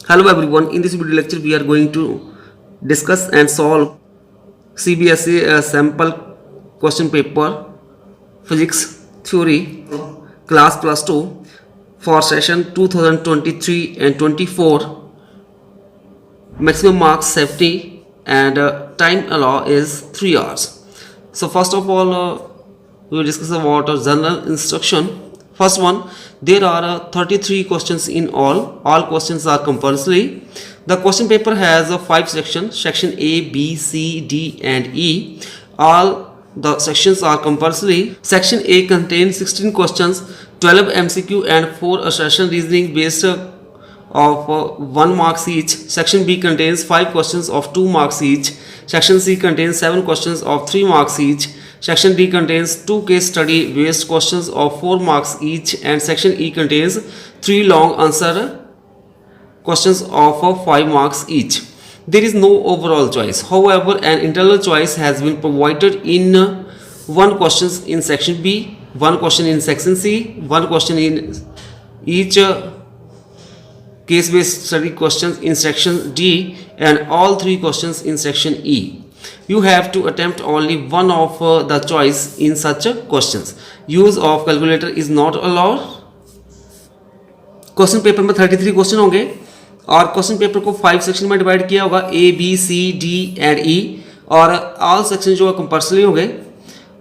Hello everyone, in this video lecture we are going to discuss and solve CBSE sample question paper physics theory class plus 2 for session 2023 and 24. Maximum marks 70 and time allow is 3 hours. So first of all we will discuss about general instruction. First one, there are 33 questions in all. All questions are compulsory. The question paper has 5 sections, section A, B, C, D and E. All the sections are compulsory. Section A contains 16 questions, 12 MCQ and 4 assertion reasoning based of 1 marks each. Section B contains 5 questions of 2 marks each. Section C contains 7 questions of 3 marks each. Section D contains 2 case study based questions of 4 marks each, and section E contains 3 long answer questions of 5 marks each. There is no overall choice. However, an internal choice has been provided in 1 question in section B, 1 question in section C, 1 question in each case based study questions in section D, and all 3 questions in section E. You have to attempt only one of the choice in such questions. Use of calculator is not allowed. Question paper में 33 question होंगे और question paper को 5 section में divide किया होगा, A B C D and E, और all section जो है कंपल्सरी होंगे.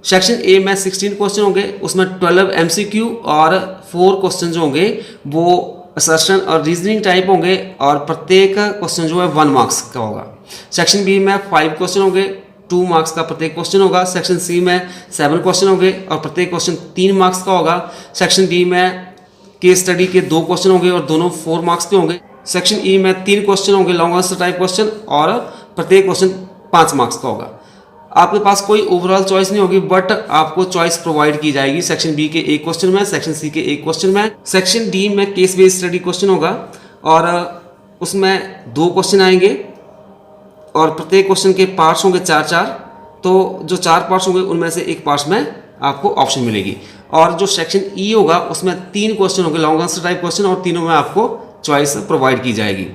सेक्शन ए में 16 क्वेश्चन होंगे, उसमें 12 एमसीक्यू और 4 क्वेश्चन जो होंगे वो असर्शन और रीजनिंग टाइप होंगे, और प्रत्येक क्वेश्चन जो है 1 मार्क्स का होगा. सेक्शन बी में 5 क्वेश्चन होंगे, 2 मार्क्स का प्रत्येक क्वेश्चन होगा. सेक्शन सी में 7 क्वेश्चन होंगे और प्रत्येक क्वेश्चन 3 मार्क्स का होगा. सेक्शन डी में केस स्टडी के 2 क्वेश्चन होंगे और दोनों 4 मार्क्स के होंगे. सेक्शन ई में 3 क्वेश्चन होंगे, लॉन्ग आंसर टाइप क्वेश्चन, और प्रत्येक क्वेश्चन 5 मार्क्स का होगा. आपके पास कोई ओवरऑल चॉइस नहीं होगी, बट आपको चॉइस प्रोवाइड की जाएगी सेक्शन बी के 1 क्वेश्चन में, सेक्शन सी के 1 क्वेश्चन में. सेक्शन डी में केस बेस्ड स्टडी क्वेश्चन होगा और उसमें 2 क्वेश्चन आएंगे और प्रत्येक क्वेश्चन के पार्ट्स होंगे 4-4. तो जो 4 पार्ट्स होंगे उनमें से एक पार्ट्स में आपको ऑप्शन मिलेगी. और जो सेक्शन ई होगा उसमें 3 क्वेश्चन होंगे, लॉन्ग आंसर टाइप क्वेश्चन, और तीनों में आपको चॉइस प्रोवाइड की जाएगी.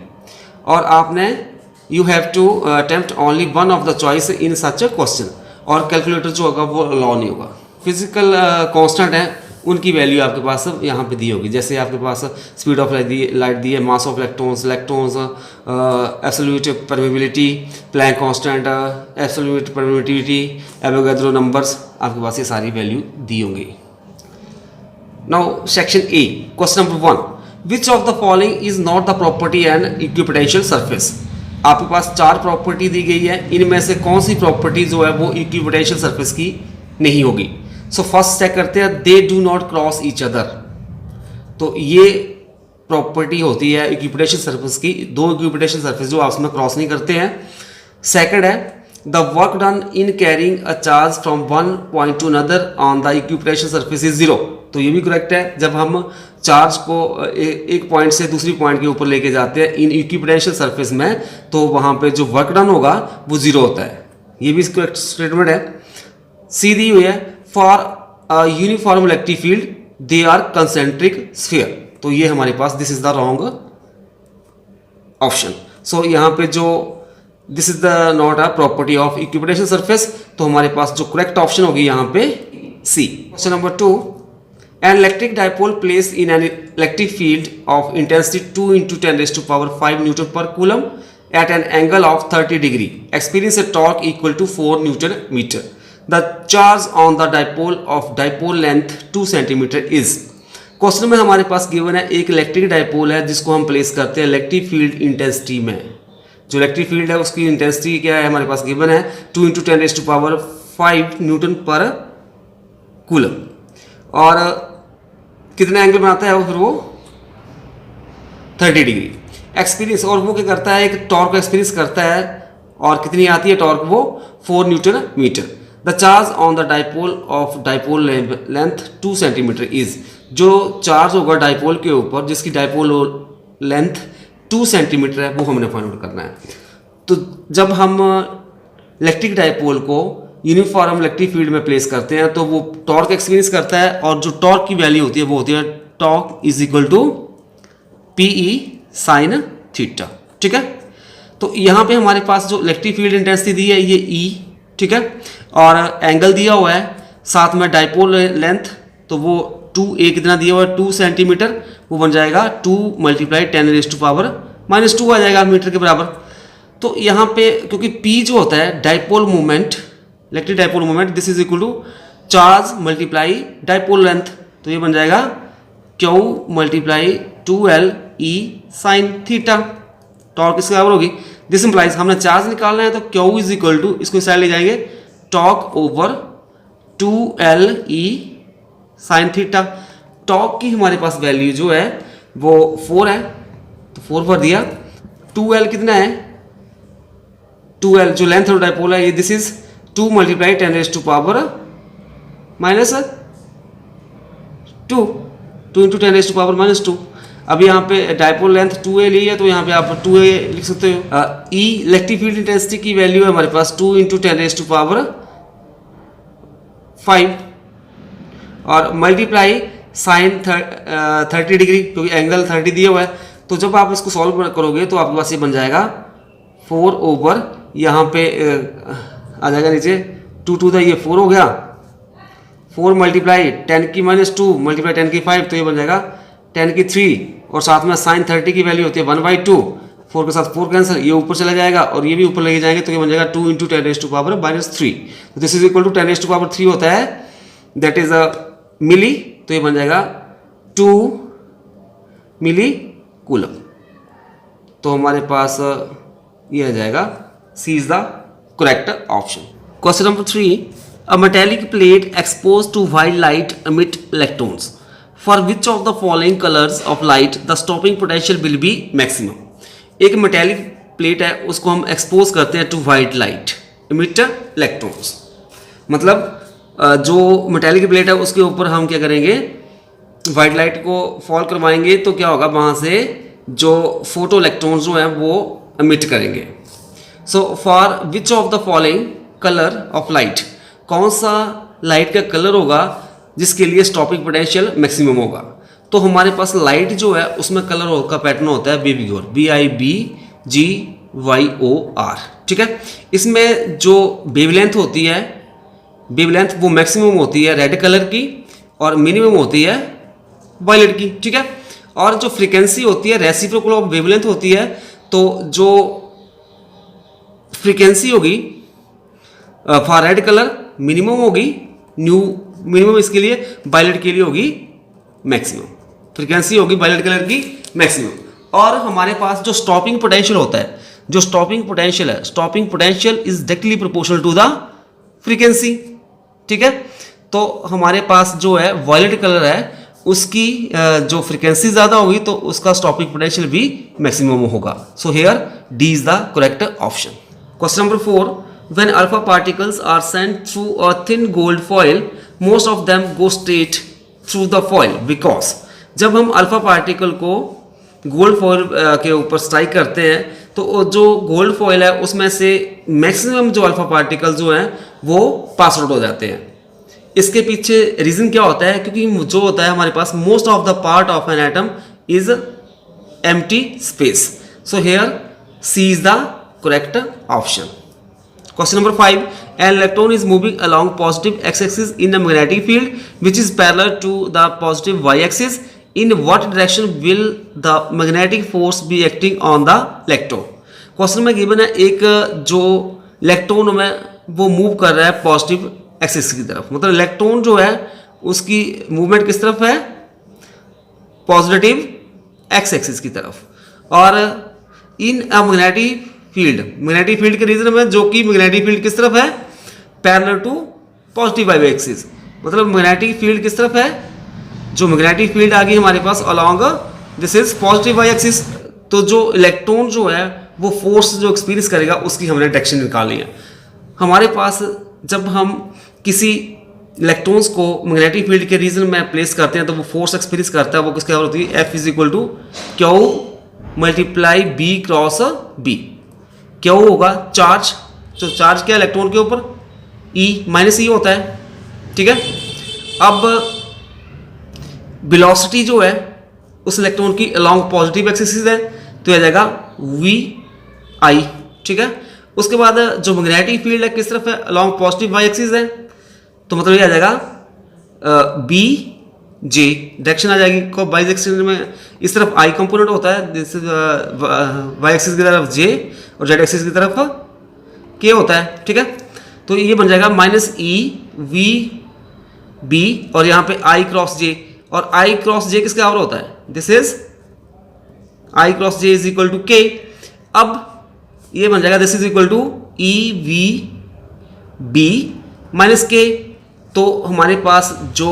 और आपने you have to attempt only one of the choice in such question, और कैलकुलेटर जो होगा वो अलाउ नहीं होगा. फिजिकल कांस्टेंट है, उनकी वैल्यू आपके पास यहाँ पे दी होगी. जैसे आपके पास स्पीड ऑफ लाइट दी है, mass of electrons, absolute permeability, Planck constant, absolute permittivity, Avogadro numbers, आपके पास ये सारी वैल्यू दी होंगी. Now section A, question number 1, which of the following is not the property and equipotential surface. आपके पास 4 प्रॉपर्टी दी गई है, इनमें से कौन सी प्रॉपर्टी जो है वो इक्विपोटेंशियल सरफेस की नहीं होगी. सो फर्स्ट चेक करते हैं, they do not cross each other. तो ये प्रॉपर्टी होती है इक्विपोटेंशियल सरफेस की, 2 इक्विपोटेंशियल सरफेस जो आपस में क्रॉस नहीं करते हैं. सेकंड है, the work done in carrying a charge from one point two another on the equipotential surface is 0. तो ये भी करेक्ट है. जब हम चार्ज को एक पॉइंट से दूसरी पॉइंट के ऊपर लेके जाते हैं इन इक्विपोटेंशियल सरफेस में, तो वहां पे जो वर्क डन होगा वो 0 होता है. ये भी करेक्ट स्टेटमेंट है. सी दी हुई है, for a uniform electric field they are concentric sphere. तो ये हमारे पास this is the wrong option. So यहाँ पे जो this is the not a property of equipotential surface, तो हमारे पास जो करेक्ट ऑप्शन होगी यहाँ पे C. Question number 2, an electric dipole placed in an electric field of intensity 2 × 10⁵ Newton per coulomb at an angle of 30 degree experience a torque equal to 4 Newton meter. The charge on the dipole of dipole length 2 cm is. Question में हमारे पास given है एक electric dipole है जिसको हम place करते हैं electric field intensity में. जो इलेक्ट्रिक फील्ड है उसकी इंटेंसिटी क्या है हमारे पास गिवन है 2 × 10⁵ न्यूटन पर कूलम, और कितने एंगल बनाता है वो, फिर वो 30 डिग्री एक्सपीरियंस. और वो क्या करता है, एक टॉर्क एक्सपीरियंस करता है, और कितनी आती है टॉर्क, वो 4 newton metre. The charge on the dipole of dipole length 2 centimetre is. जो चार्ज होगा डाइपोल के ऊपर जिसकी डाइपोल लेंथ 2 सेंटीमीटर है वो हमने फाइंड आउट करना है. तो जब हम इलेक्ट्रिक डाइपोल को यूनिफॉर्म इलेक्ट्रिक फील्ड में प्लेस करते हैं तो वो टॉर्क एक्सपीरियंस करता है, और जो टॉर्क की वैल्यू होती है वो होती है torque is equal to P E sine theta. ठीक है, तो यहाँ पे हमारे पास जो इलेक्ट्रिक फील्ड इंटेंसिटी दी है ये E, ठीक है, और एंगल दिया हुआ है, साथ में डाइपोल लेंथ, तो वो 2a कितना दिया हुआ है 2 सेंटीमीटर, वो बन जाएगा 2 × 10⁻⁻² आ जाएगा मीटर के बराबर। तो यहाँ पे क्योंकि P जो होता है dipole moment, electric dipole moment, this is equal to charge multiply dipole length, तो ये बन जाएगा Q × 2LE sin theta. Torque किसके बराबर होगी, दिस इंप्लाइज हमने चार्ज निकालना है तो Q इज इक्वल टू, इसको इस साइड ले जाएंगे, torque over 2LE sin theta. Torque की हमारे पास वैल्यू जो है वो 4 है, तो 4 भर दिया। 2L कितना है, 2L जो लेंथ ऑफ डाइपोल है ये, दिस इज 2 × 10⁻², 2 × 10⁻²। अब यहाँ पे डाइपोल लेंथ 2a ली है, तो यहाँ पे आप 2a लिख सकते हो। E इलेक्ट्रिक फील्ड इंटेंसिटी की वैल्यू है हमारे पास 2 × 10⁵ और मल्टीप्लाई साइन 30 डिग्री, क्योंकि एंगल 30 दिया हुआ है। तो जब आप इसको सॉल्व करोगे तो आपके पास ये बन जाएगा 4 ओवर, यहाँ पे आ जाएगा नीचे 2 था, ये 4 हो गया, 4 मल्टीप्लाई 10⁻² मल्टीप्लाई 10⁵, तो ये बन जाएगा 10⁵, और साथ में साइन 30 की वैल्यू होती है 1/2, 4 के साथ 4 कैंसिल, ये ऊपर चला जाएगा और ये भी ऊपर लेके जाएंगे, तो ये बन जाएगा 2 × 10⁻³ तो दिस इज इक्वल टू 10⁻³ होता है, दैट इज अ मिली, तो ये बन जाएगा 2 मिली कूलम। तो हमारे पास ये आ जाएगा, C is the correct option. Question number 3, a metallic plate expose to white light emit electrons. For which of the following colors of light the stopping potential will be maximum? एक metallic plate है, उसको हम expose करते हैं to white light emit electrons, मतलब जो metallic plate है उसके ऊपर हम क्या करेंगे, वाइट लाइट को फॉल करवाएंगे, तो क्या होगा, वहाँ से जो फोटो इलेक्ट्रॉन्स जो हैं वो एमिट करेंगे। So for which of the following colour of light, कौन सा लाइट का कलर होगा जिसके लिए स्टॉपिंग पोटेंशियल मैक्सिमम होगा। तो हमारे पास लाइट जो है उसमें कलर का पैटर्न होता है BIGOR, BIBGYOR, ठीक है। इसमें जो वेवलेंथ होती है, वेवलेंथ वो मैक्सिमम होती है रेड कलर की और मिनिमम होती है वायलेट की, ठीक है। और जो फ्रीक्वेंसी होती है रेसिप्रोकल ऑफ वेवलेंथ होती है, तो जो फ्रीक्वेंसी होगी फॉर रेड कलर मिनिमम होगी, न्यू मिनिमम इसके लिए, वायलेट के लिए होगी मैक्सिमम, फ्रीक्वेंसी होगी वायलेट कलर की मैक्सिमम। और हमारे पास जो स्टॉपिंग पोटेंशियल होता है, जो स्टॉपिंग पोटेंशियल है, stopping potential is directly proportional to the frequency, ठीक है। तो हमारे पास जो है वायलेट कलर है उसकी जो फ्रीक्वेंसी ज़्यादा होगी तो उसका स्टॉपिंग पोटेंशियल भी मैक्सिमम होगा। So here D is the correct option. Question number 4, when alpha particles are sent through a thin gold foil most of them go straight through the foil because, जब हम alpha particle को gold foil के ऊपर strike करते हैं तो जो gold foil है उसमें से मैक्सिमम जो अल्फा पार्टिकल जो हैं वो पास आउट हो जाते हैं। इसके पीछे रीज़न क्या होता है, क्योंकि जो होता है हमारे पास most of the part of an atom is empty space. So here C is the correct option. Question number 5, an electron is moving along positive X axis in a magnetic field which is parallel to the positive Y axis, in what direction will the magnetic force be acting on the electron. Question में given है एक जो electron में वो move कर रहा है positive axis की तरफ, मतलब इलेक्ट्रॉन जो है उसकी मूवमेंट किस तरफ है, पॉजिटिव एक्स एक्सिस की तरफ। और इन अ मैग्नेटिक फील्ड के रीजन में जो कि मैग्नेटिक फील्ड किस तरफ है, parallel to positive Y axis, मतलब मैग्नेटिक फील्ड किस तरफ है, जो मैग्नेटिक फील्ड आ गई हमारे पास along this is positive Y axis. तो जो इलेक्ट्रॉन जो है वो फोर्स जो एक्सपीरियंस करेगा उसकी हमने डायरेक्शन निकालनी है। हमारे पास जब हम किसी इलेक्ट्रॉन्स को मैग्नेटिक फील्ड के रीजन में प्लेस करते हैं तो वो फोर्स एक्सपीरियंस करता है, वो किसके बराबर होती है, F is equal to Q multiply B cross B। Q होगा चार्ज, तो चार्ज क्या इलेक्ट्रॉन के ऊपर, E माइनस E होता है, ठीक है। अब वेलोसिटी जो है उस इलेक्ट्रॉन की अलोंग पॉजिटिव एक्सिस है, तो यह आ जाएगा वी आई, ठीक है। उसके बाद जो मैग्नेटिक फील्ड है किस तरफ है, अलॉन्ग पॉजिटिव वाई एक्सिस है, तो मतलब ये आ जाएगा बी जे, डायरेक्शन आ जाएगी को वाई एक्सिस में, इस तरफ आई कंपोनेंट होता है, दिस वाई एक्सिस की तरफ जे और जेड एक्सिस की तरफ के होता है, ठीक है। तो ये बन जाएगा माइनस ई वी बी और यहाँ पे आई क्रॉस जे, और आई क्रॉस जे किसके बराबर होता है, this is I cross J is equal to K. अब ये बन जाएगा this is equal to E V B minus K. तो हमारे पास जो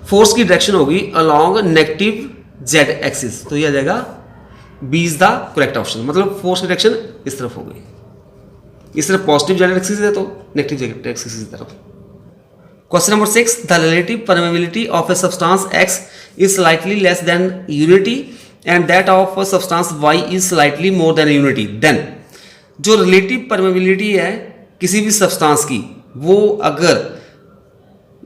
फोर्स की डायरेक्शन होगी अलोंग नेगेटिव जेड एक्सिस, तो ये आ जाएगा B is the correct option, मतलब फोर्स की डायरेक्शन इस तरफ होगी, इस तरफ पॉजिटिव जेड एक्सिस है तो नेगेटिव जेड एक्सिस की तरफ। Question number 6, the relative permeability of a substance x is slightly less than unity and that of a substance y is slightly more than unity, then जो relative permeability है किसी भी substance की वो अगर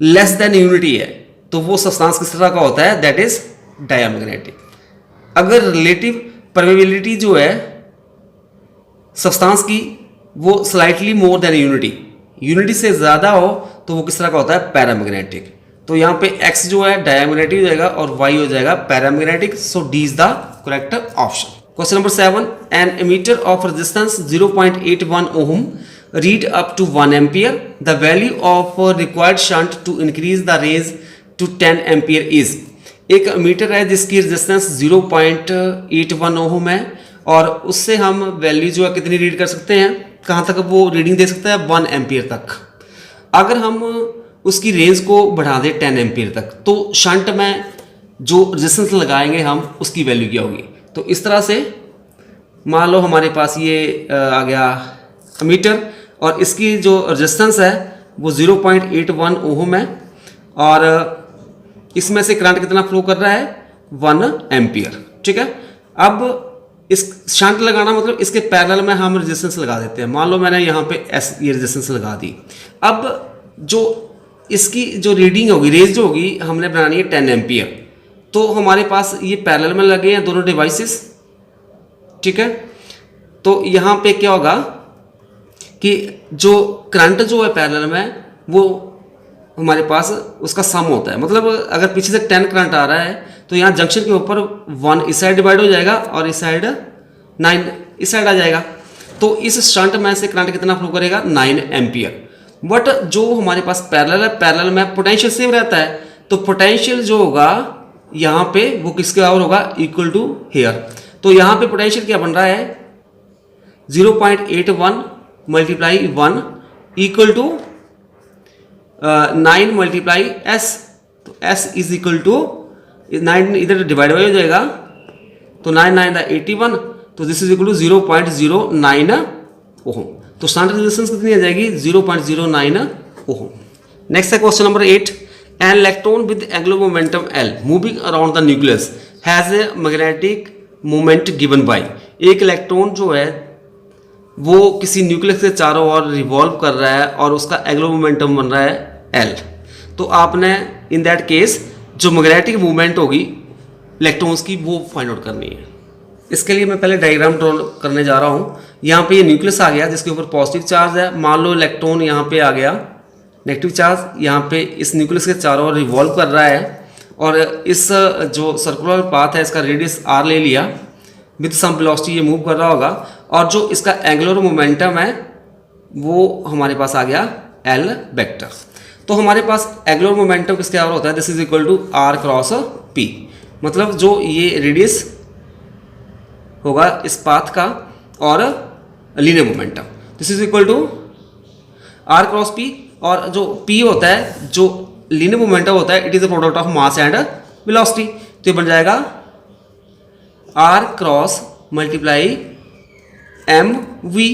less than unity है तो वो सब्सटेंस किस तरह का होता है, दैट इज डायमैग्नेटिक। अगर रिलेटिव परमेबिलिटी जो है सब्सटेंस की वो slightly more than unity, unity से ज़्यादा हो तो वो किस तरह का होता है, पैरामैग्नेटिक। तो यहाँ पे x जो है डायमैग्नेटिक हो जाएगा और y हो जाएगा paramagnetic, so D is the correct option. Question number 7, an ammeter of resistance 0.81 ohm read up to 1 ampere, the value of required shunt to increase the range to 10 ampere is। एक metre है जिसकी resistance 0.81 ओम है और उससे हम value जो है कितनी रीड कर सकते हैं, कहाँ तक वो रीडिंग दे सकता है, 1 एम्पियर तक। अगर हम उसकी रेंज को बढ़ा दें 10 एम्पियर तक तो शंट में जो रेजिस्टेंस लगाएंगे हम उसकी वैल्यू क्या होगी। तो इस तरह से मान लो हमारे पास ये आ गया मीटर और इसकी जो रेजिस्टेंस है वो 0.81 ओम है और इसमें से करंट कितना फ्लो कर रहा है, 1 एम्पियर, ठीक है। अब इस शंट लगाना मतलब इसके पैरेलल में हम रेजिस्टेंस लगा देते हैं। मान लो मैंने यहाँ पे ये रेजिस्टेंस लगा दी। अब जो इसकी जो रीडिंग होगी, रेंज जो होगी हमने बनानी है 10 एम्पियर, तो हमारे पास ये पैरेलल में लगे हैं दोनों डिवाइसेस, ठीक है। तो यहाँ पे क्या होगा कि जो करंट जो है पैरेलल में वो हमारे पास उसका सम होता है, मतलब अगर पीछे से 10 करंट आ रहा है तो यहाँ जंक्शन के ऊपर 1 इस साइड डिवाइड हो जाएगा और इस साइड 9 इस साइड आ जाएगा। तो इस शंट में से करंट कितना फ्लो करेगा, 9 एम्पियर। बट जो हमारे पास पैरेलल है, पैरेलल में पोटेंशियल सेम रहता है, तो पोटेंशियल जो होगा यहाँ पे वो किसके बराबर होगा, इक्वल टू हेयर। तो यहाँ पे पोटेंशियल क्या बन रहा है, 0.81 multiply 1 equal to 9 multiply s, तो s इज इक्वल टू 9 इधर डिवाइड हो जाएगा तो 9 9 81, तो दिस इज इक्वल टू 0.09 ओम। तो शंट रेजिस्टेंस कितनी आ जाएगी, 0.09 ओम। नेक्स्ट है question number 8, an electron with angular momentum L moving around the nucleus has a magnetic moment given by. एक इलेक्ट्रॉन जो है वो किसी न्यूक्लियस के चारों ओर रिवॉल्व कर रहा है और उसका एंगुलर मोमेंटम बन रहा है L। तो आपने इन दैट केस जो मैग्नेटिक मूवमेंट होगी इलेक्ट्रॉन्स की वो फाइंड आउट करनी है। इसके लिए मैं पहले डायग्राम ड्रॉ करने जा रहा हूँ। यहाँ पे ये न्यूक्लियस आ गया जिसके ऊपर पॉजिटिव चार्ज है, मान लो इलेक्ट्रॉन यहाँ पे आ गया नेगेटिव चार्ज, यहाँ पे इस न्यूक्लियस के चारों ओर रिवॉल्व कर रहा है और इस जो सर्कुलर पाथ है इसका रेडियस r ले लिया, विद सम वेलोसिटी ये मूव कर रहा होगा और जो इसका एंगुलर मोमेंटम है वो हमारे पास आ गया L वेक्टर। तो हमारे पास एंगुलर मोमेंटम किसके बराबर होता है, this is equal to r cross p, मतलब जो ये रेडियस होगा इस पाथ का और linear momentum, this is equal to r cross p, और जो p होता है जो लीनियर मोमेंटम होता है it is the product of mass and velocity. तो ये बन जाएगा r cross multiply M V,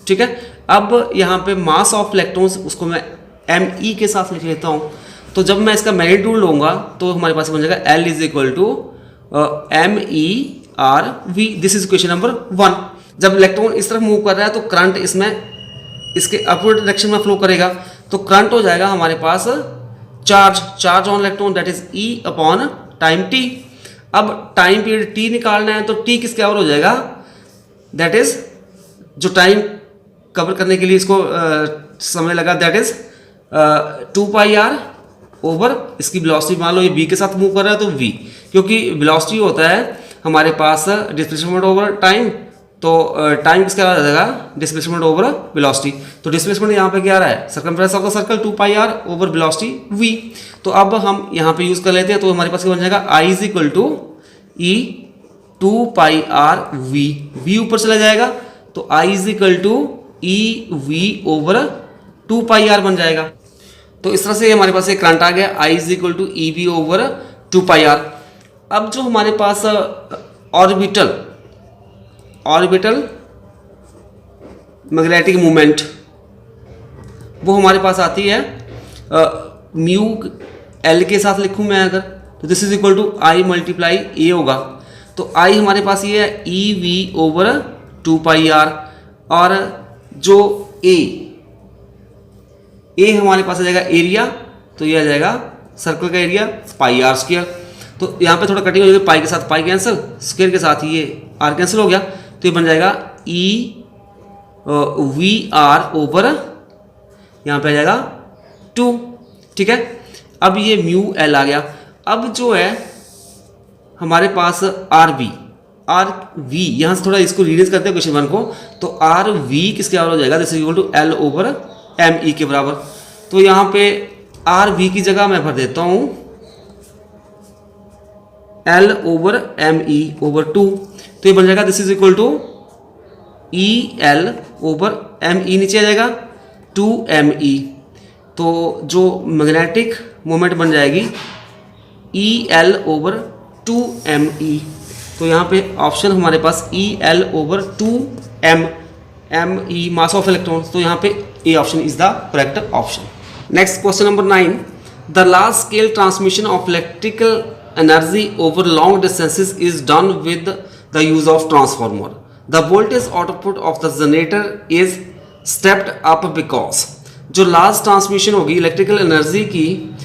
ठीक है। अब यहाँ पे मास ऑफ इलेक्ट्रॉन्स उसको मैं एम ई के साथ लिख लेता हूँ। तो जब मैं इसका मैग्नीट्यूड लूँगा तो हमारे पास बन जाएगा L is equal to M E R V, this is question number 1। जब इलेक्ट्रॉन इस तरफ मूव कर रहा है तो करंट इसमें इसके अपवर्ड डायरेक्शन में फ्लो करेगा, तो करंट हो जाएगा हमारे पास charge on electron that is E upon time T. अब टाइम पीरियड टी निकालना है तो टी किसके बराबर हो जाएगा, दैट इज जो टाइम कवर करने के लिए इसको समय लगा दैट इज 2πr ओवर इसकी वेलोसिटी, मान लो ये v के साथ मूव कर रहा है तो v, क्योंकि वेलोसिटी होता है हमारे पास डिस्प्लेसमेंट ओवर टाइम, तो टाइम किसका आ जाएगा, डिस्प्लेसमेंट ओवर वेलोसिटी। तो डिस्प्लेसमेंट यहाँ पे क्या आ रहा है, circumference of the circle 2πr over velocity v। तो अब हम यहाँ पे यूज कर लेते हैं, तो हमारे पास क्या बन जाएगा, I is equal to E 2πr v, v ऊपर चला जाएगा तो I is equal to E V over 2πr बन जाएगा। तो इस तरह से हमारे पास एक करंट आ गया, I is equal to E V over 2πr। अब जो हमारे पास ऑर्बिटल मैग्नेटिक मूवमेंट वो हमारे पास आती है म्यू एल के साथ लिखूं मैं अगर, तो this is equal to I multiply A होगा। तो आई हमारे पास ये है ई वी ओवर 2πr, और जो ए हमारे पास आ जाएगा एरिया, तो ये आ जाएगा सर्कल का एरिया πr स्क्वायर। तो यहाँ पे थोड़ा कटिंग हो जाएगी, पाई के साथ पाई कैंसिल, स्क्वायर के साथ ये आर कैंसिल हो गया, तो ये बन जाएगा ई वी आर ओवर यहाँ पे आ जाएगा 2। ठीक है, अब ये म्यू एल आ गया। अब जो है हमारे पास आर वी यहाँ से थोड़ा इसको रीडिंग करते हैं क्वेश्चन 1 को, तो आर वी किसके बराबर हो जाएगा, this is equal to L over M E के बराबर। तो यहाँ पे आर वी की जगह मैं भर देता हूँ L over M E over 2, तो ये बन जाएगा this is equal to E L over M E, नीचे आ जाएगा 2 एम ई। तो जो मैग्नेटिक मोमेंट बन जाएगी E L over 2 M E. तो यहाँ पे ऑप्शन हमारे पास E L over 2 M E mass of electrons, तो यहाँ पे A option is the correct option. Next question number 9, the large scale transmission of electrical energy over long distances is done with the use of transformer. The voltage output of the generator is stepped up because. जो large transmission होगी electrical energy की,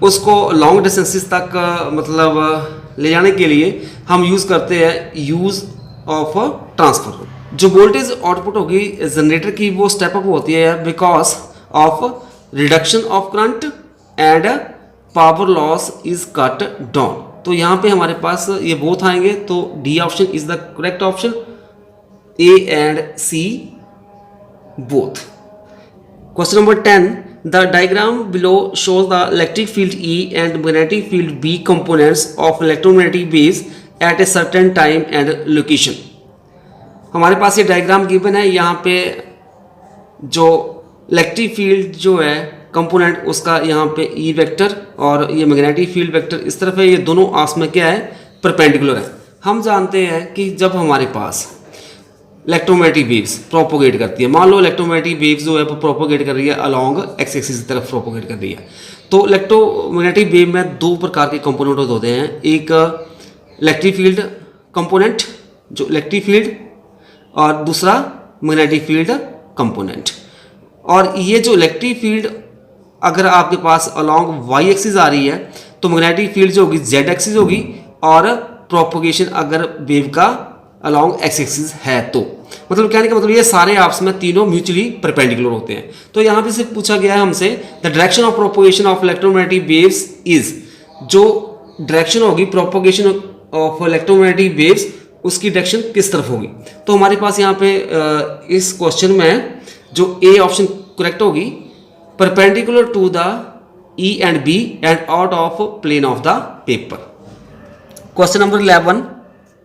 उसको long distances तक मतलब ले जाने के लिए हम यूज़ करते हैं यूज़ ऑफ ट्रांसफार्मर। जो वोल्टेज आउटपुट होगी जनरेटर की वो स्टेप अप होती है because of reduction of current and power loss is cut down. तो यहाँ पे हमारे पास ये बोथ आएंगे, तो D option is the correct option, A and C both. Question number 10, the diagram below shows the electric field E and magnetic field B components of electromagnetic waves at a certain time and location। हमारे पास ये diagram given है, यहाँ पे जो electric field जो है component उसका यहाँ पे ई वेक्टर और ये मैग्नेटिक फील्ड वेक्टर इस तरफ है, ये दोनों आपस में क्या है, परपेंडिकुलर है। हम जानते हैं कि जब हमारे पास इलेक्ट्रोमैग्नेटिक वेव्स प्रोपोगेट करती है, मान लो इलेक्ट्रोमैग्नेटिक वेव्स जो है वो प्रोपोगेट कर रही है अलॉन्ग एक्स एक्सिस की तरफ प्रोपोगेट कर रही है, तो इलेक्ट्रोमैग्नेटिक वेव में दो प्रकार के कंपोनेंट होते हैं, एक इलेक्ट्रिक फील्ड कंपोनेंट जो इलेक्ट्रिक फील्ड, और दूसरा मैग्नेटिक फील्ड कंपोनेंट। और ये जो इलेक्ट्रिक फील्ड अगर आपके पास अलॉन्ग वाई एक्सिस आ रही है तो मैग्नेटिक फील्ड जो होगी जेड एक्सिस होगी, और प्रोपोगेशन अगर वेव का अलॉन्ग एक्स एक्सिस है तो मतलब कहने का मतलब ये सारे आपस में तीनों म्यूचुअली परपेंडिकुलर होते हैं। तो यहाँ पे से पूछा गया है हमसे the direction of propagation of electromagnetic waves is, जो डायरेक्शन होगी प्रोपोगेशन ऑफ इलेक्ट्रोमैग्नेटिक वेव्स उसकी डायरेक्शन किस तरफ होगी। तो हमारे पास यहाँ पे इस क्वेश्चन में जो ए ऑप्शन करेक्ट होगी, perpendicular to the E and B and out of plane of the paper. Question number 11,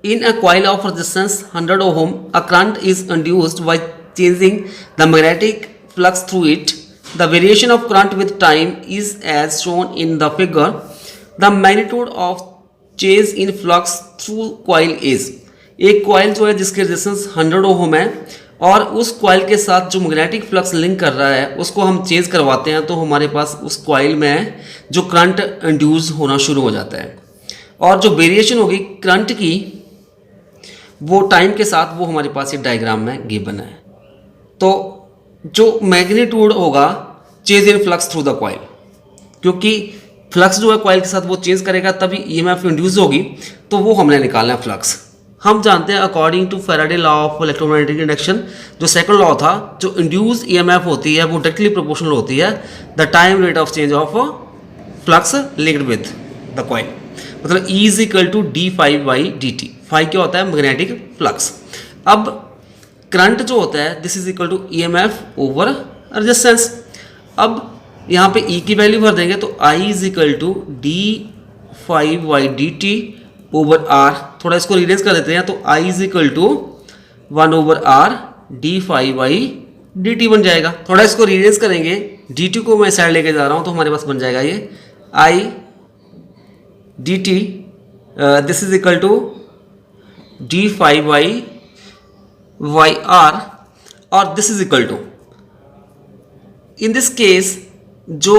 in a coil of resistance 100 ohm, a current is induced by changing the magnetic flux through it. The variation of current with time is as shown in the figure. The magnitude of change in flux through coil is। एक coil जो है जिसके resistance 100 ओम है और उस coil के साथ जो मैग्नेटिक फ्लक्स लिंक कर रहा है उसको हम चेंज करवाते हैं, तो हमारे पास उस coil में जो करंट इंड्यूस होना शुरू हो जाता है, और जो वेरिएशन होगी करंट की वो टाइम के साथ वो हमारे पास ये डायग्राम में गिवन है। तो जो मैग्नीट्यूड होगा change in flux through the coil, क्योंकि फ्लक्स जो है कॉइल के साथ वो चेंज करेगा तभी ईएमएफ इंड्यूस होगी, तो वो हमने निकालना है फ्लक्स। हम जानते हैं according to Faraday law of electromagnetic induction, जो सेकंड लॉ था, जो इंड्यूस ईएमएफ होती है वो डायरेक्टली प्रोपोर्शनल होती है the time rate of change of flux linked with the coil. मतलब E is equal to d∅/dt। Phi क्या होता है? Magnetic flux. अब करंट जो होता है this is equal to EMF over resistance. अब यहाँ पे E की वैल्यू भर देंगे तो I is equal to d∅/dt over R। थोड़ा इसको रीअरेंज कर देते हैं तो I is equal to 1/R d∅/dt बन जाएगा। थोड़ा इसको रीअरेंज करेंगे, dt को मैं साइड लेके जा रहा हूँ तो हमारे पास बन जाएगा ये I dt this is equal to d∅/r और this is equal to, in this case जो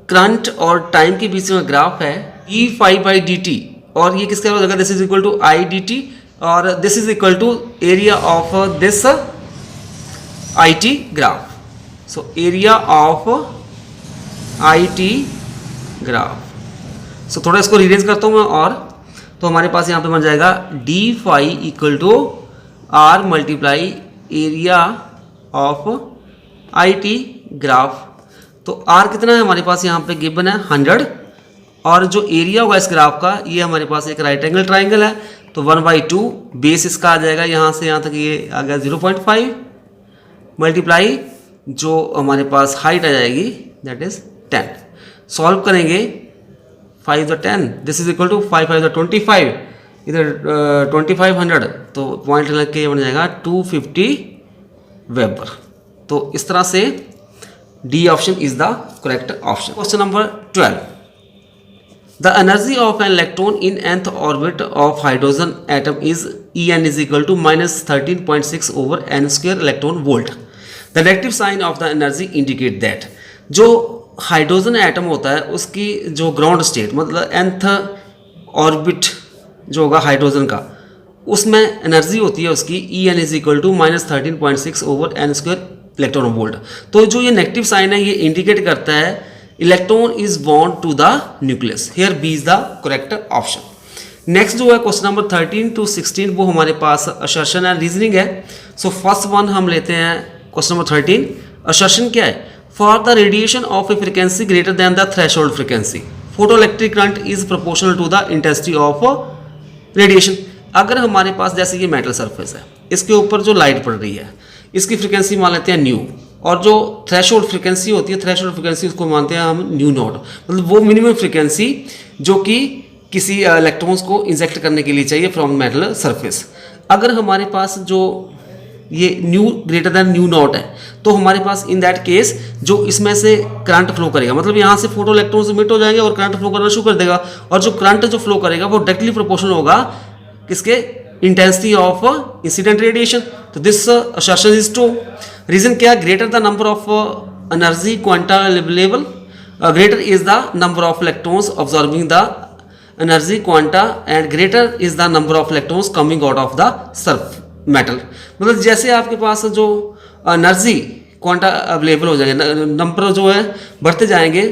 करंट और टाइम के बीच में ग्राफ है d∅/dt और ये किसका हो जाएगा? This is equal to I dt और this is equal to area of this IT graph. So area of IT graph. सो थोड़ा इसको रीअरेंज करता हूँ मैं और, तो हमारे पास यहाँ पे बन जाएगा d∅ equal to R multiply area of IT graph. तो R कितना है हमारे पास यहाँ पे गिवन है 100 और जो एरिया होगा इस ग्राफ का ये हमारे पास एक राइट एंगल ट्राइंगल है तो 1/2 बेस इसका आ जाएगा यहाँ से यहाँ तक ये आ गया 0.5 मल्टीप्लाई जो हमारे पास हाइट आ जाएगी दैट इज 10। सॉल्व करेंगे 5 × 10 दिस इज इक्वल टू 5 × 25 इधर 2500 तो पॉइंट लग के बन जाएगा 250 वेबर। तो इस तरह से D option is the correct option. Question number 12, the energy of an electron in nth orbit of hydrogen atom is En is equal to -13.6 over n² electron volt. The negative sign of the energy indicate that. जो hydrogen atom होता है उसकी जो ground state मतलब nth orbit जो होगा hydrogen का उसमें एनर्जी होती है उसकी En is equal to -13.6 over n² electron volt. तो जो ये नेगेटिव साइन है ये इंडिकेट करता है electron is bond to the nucleus. Here B is the correct option. Next जो है क्वेश्चन नंबर 13 to 16 वो हमारे पास असर्शन एंड रीजनिंग है। सो फर्स्ट वन हम लेते हैं क्वेश्चन नंबर 13। असर्शन क्या है? For the radiation of a frequency greater than the threshold frequency photoelectric current is proportional to the intensity of radiation. अगर हमारे पास जैसे ये मेटल सरफेस है इसके ऊपर जो लाइट पड़ रही है इसकी फ्रिक्वेंसी मान लेते हैं न्यू और जो थ्रेशोल्ड फ्रिक्वेंसी होती है थ्रेशोल्ड फ्रिक्वेंसी उसको मानते हैं हम न्यू नॉट, मतलब वो मिनिमम फ्रिक्वेंसी जो कि किसी इलेक्ट्रॉन्स को इंजेक्ट करने के लिए चाहिए फ्रॉम मेटल सरफेस। अगर हमारे पास जो ये new greater than new not है तो हमारे पास इन दैट केस जो इसमें से करंट फ्लो करेगा मतलब यहाँ से फोटो इलेक्ट्रॉन्स इमिट हो जाएंगे और करंट फ्लो करना शुरू कर देगा और जो करंट जो फ्लो करेगा वो डायरेक्टली प्रोपोर्शनल होगा किसके? Intensity of incident radiation. तो this assertion is true. Reason क्या? Greater the number of energy quanta level greater is the number of electrons absorbing the energy quanta and greater is the number of electrons coming out of the surface metal। मतलब जैसे आपके पास जो energy quanta available हो जाएगा number जो है बढ़ते जाएंगे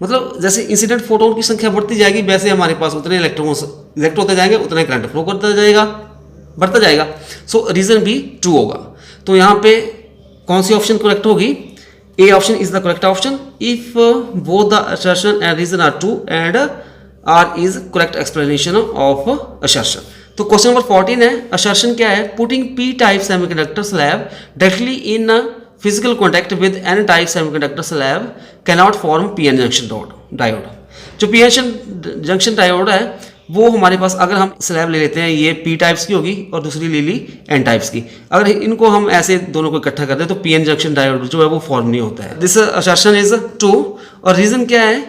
मतलब जैसे इंसिडेंट फोटोन की संख्या बढ़ती जाएगी वैसे हमारे पास उतने इलेक्ट्रॉन्स इजेक्ट होते जाएंगे उतने करंट फ्लो करता जाएगा बढ़ता जाएगा। सो रीजन भी ट्रू होगा। तो यहाँ पे कौन सी ऑप्शन करेक्ट होगी? A option is the correct option if both the assertion and reason are true and R is correct explanation of assertion। तो क्वेश्चन नंबर 14 है assertion क्या है? Putting P type semiconductor slab directly in physical contact with N type semiconductor slab cannot form PN junction diode। जो PN junction diode है वो हमारे पास अगर हम स्लैब ले लेते हैं ये P टाइप्स की होगी और दूसरी ले ली N टाइप्स की, अगर इनको हम ऐसे दोनों को इकट्ठा करते हैं तो PN जंक्शन डायोड जो है वो फॉर्म नहीं होता है। दिस असर्शन इज ट्रू और रीजन क्या है?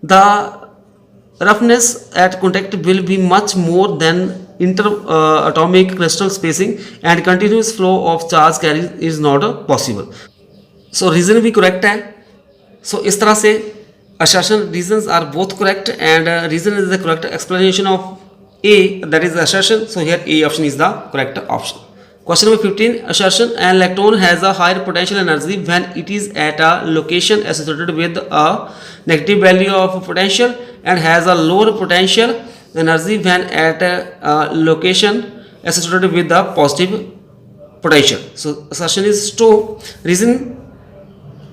The roughness at contact will be much more than inter atomic crystal spacing and continuous flow of charge carry is not possible. So reason भी करेक्ट है। So इस तरह से assertion reasons are both correct and reason is the correct explanation of A, that is the assertion. So here A option is the correct option। Question number 15. Assertion: an electron has a higher potential energy when it is at a location associated with a negative value of potential and has a lower potential energy when at a location associated with the positive potential. So assertion is true. Reason: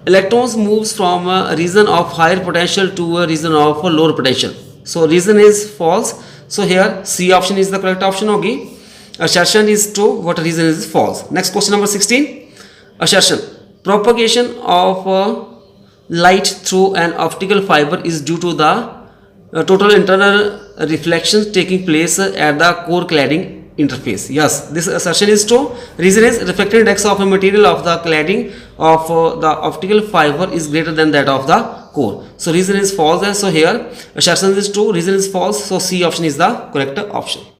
electrons moves from a region of higher potential to a region of lower potential. So reason is false. So here C option is the correct option होगी. Assertion is true. What reason is false? Next question number 16. Assertion: propagation of light through an optical fiber is due to the total internal reflections taking place at the core cladding interface. Yes, this assertion is true. Reason is refractive index of a material of the cladding of the optical fiber is greater than that of the core. So reason is false. So here assertion is true, reason is false. So C option is the correct option.